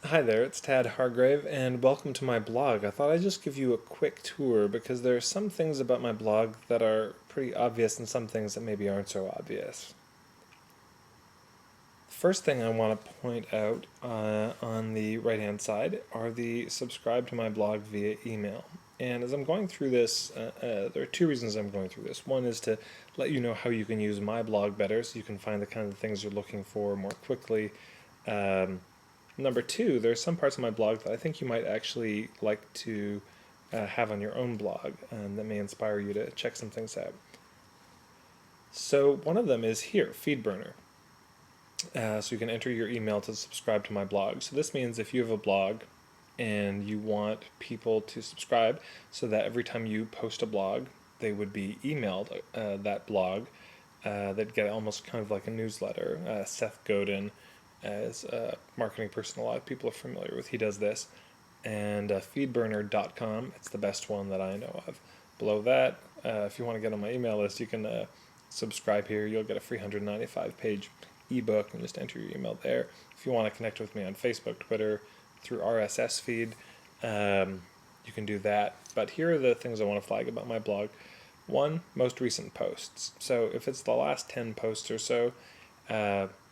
Hi there, it's Tad Hargrave, and welcome to my blog. I thought I'd just give you a quick tour because there are some things about my blog that are pretty obvious and some things that maybe aren't so obvious. First thing I want to point out on the right-hand side are the subscribe to my blog via email. And as I'm going through this, there are two reasons I'm going through this. One is to let you know how you can use my blog better so you can find the kind of things you're looking for more quickly. Number two, there are some parts of my blog that I think you might actually like to have on your own blog that may inspire you to check some things out. So one of them is here, FeedBurner. So you can enter your email to subscribe to my blog. So this means if you have a blog and you want people to subscribe so that every time you post a blog, they would be emailed that blog. They'd get almost kind of like a newsletter. Seth Godin, as a marketing person a lot of people are familiar with, he does this. And feedburner.com, it's the best one that I know of. Below that, if you want to get on my email list, you can subscribe here. You'll get a free 195-page ebook and just enter your email there. If you want to connect with me on Facebook, Twitter, through RSS feed, you can do that. But here are the things I want to flag about my blog. One, most recent posts. So if it's the last 10 posts or so,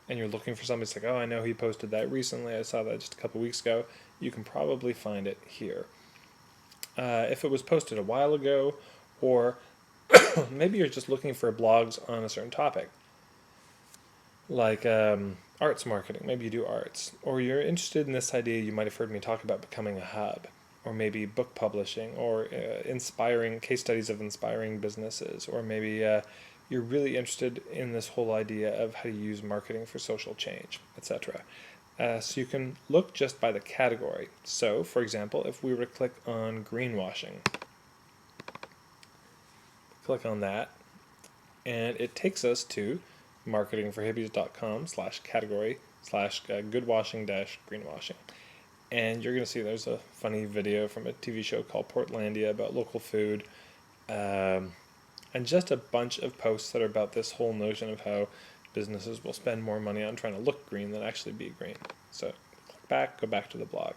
and you're looking for something, it's like, oh, I know he posted that recently, I saw that just a couple weeks ago, you can probably find it here. If it was posted a while ago, or maybe you're just looking for blogs on a certain topic, like arts marketing, maybe you do arts, or you're interested in this idea, you might have heard me talk about becoming a hub, or maybe book publishing, or inspiring case studies of inspiring businesses, or maybe you're really interested in this whole idea of how to use marketing for social change, etc. So you can look just by the category. So, for example, if we were to click on greenwashing, click on that, and it takes us to marketingforhippies.com/category/goodwashing-greenwashing. And you're going to see there's a funny video from a TV show called Portlandia about local food, and just a bunch of posts that are about this whole notion of how businesses will spend more money on trying to look green than actually be green. So click back, go back to the blog.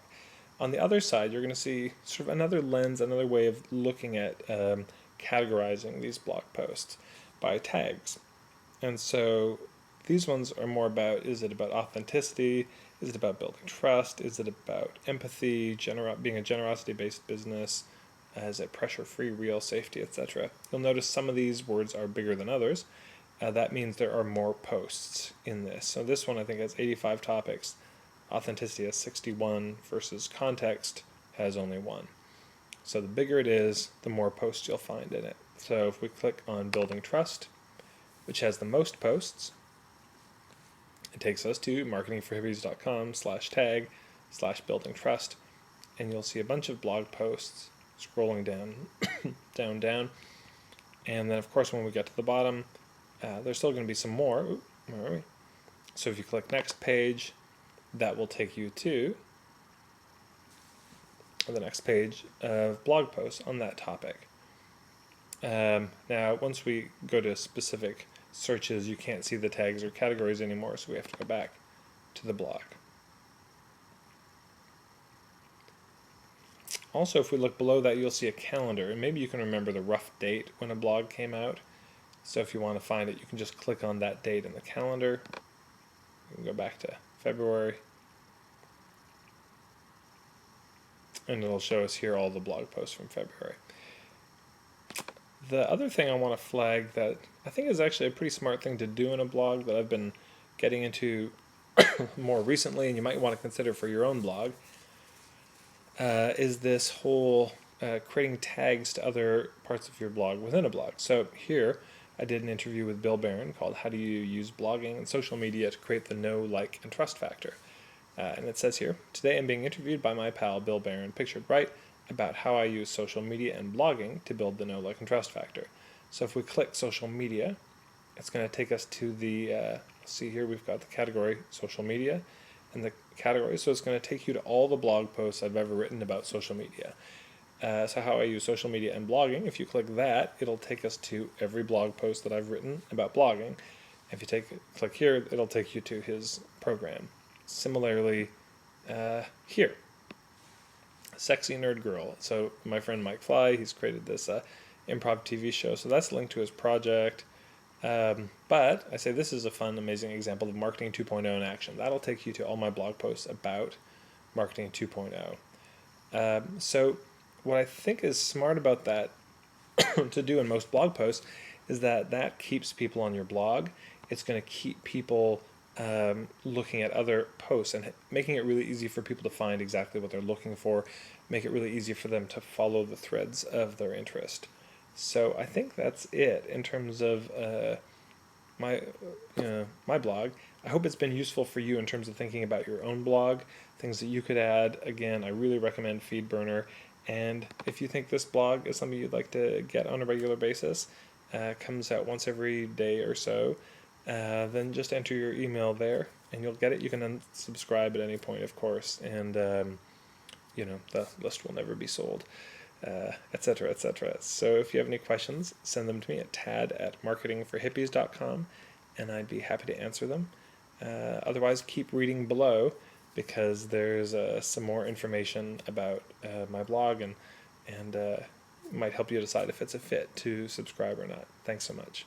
On the other side, you're going to see sort of another lens, another way of looking at categorizing these blog posts by tags. And so these ones are more about, is it about authenticity? Is it about building trust? Is it about empathy, being a generosity-based business? Is it pressure-free, real, safety, etc.? You'll notice some of these words are bigger than others. That means there are more posts in this. So this one I think has 85 topics. Authenticity has 61 versus context has only 1. So the bigger it is, the more posts you'll find in it. So if we click on building trust, which has the most posts, it takes us to marketingforhippies.com/tag/building trust, and you'll see a bunch of blog posts scrolling down, down, and then of course when we get to the bottom, there's still going to be some more. Ooh, where are we? So if you click next page, that will take you to the next page of blog posts on that topic. Now, once we go to specific searches, you can't see the tags or categories anymore, so we have to go back to the blog. Also, if we look below that, you'll see a calendar, and maybe you can remember the rough date when a blog came out. So if you want to find it, you can just click on that date in the calendar. You can go back to February, and it'll show us here all the blog posts from February. The other thing I want to flag that I think is actually a pretty smart thing to do in a blog that I've been getting into more recently, and you might want to consider for your own blog, is this whole creating tags to other parts of your blog within a blog. So here, I did an interview with Bill Barron called How Do You Use Blogging and Social Media to Create the Know, Like, and Trust Factor. And it says here, today I'm being interviewed by my pal Bill Barron, pictured right, about how I use social media and blogging to build the Know, Like, and Trust Factor. So if we click social media, it's going to take us to the, see here we've got the category social media and the category, so it's going to take you to all the blog posts I've ever written about social media. So how I use social media and blogging, if you click that, it'll take us to every blog post that I've written about blogging. If you click here, it'll take you to his program. Similarly, here. Sexy Nerd Girl. So my friend Mike Fly, he's created this improv TV show. So that's linked to his project. But I say this is a fun, amazing example of Marketing 2.0 in action. That'll take you to all my blog posts about Marketing 2.0. So what I think is smart about that to do in most blog posts is that keeps people on your blog. It's going to keep people looking at other posts and making it really easy for people to find exactly what they're looking for, make it really easy for them to follow the threads of their interest. So I think that's it in terms of my my blog. I hope it's been useful for you in terms of thinking about your own blog, things that you could add. Again, I really recommend FeedBurner. And if you think this blog is something you'd like to get on a regular basis, comes out once every day or so, then just enter your email there and you'll get it. You can unsubscribe at any point, of course, and the list will never be sold, etc., etc. So if you have any questions, send them to me at tad@marketingforhippies.com, and I'd be happy to answer them. Otherwise, keep reading below because there's some more information about my blog and might help you decide if it's a fit to subscribe or not. Thanks so much.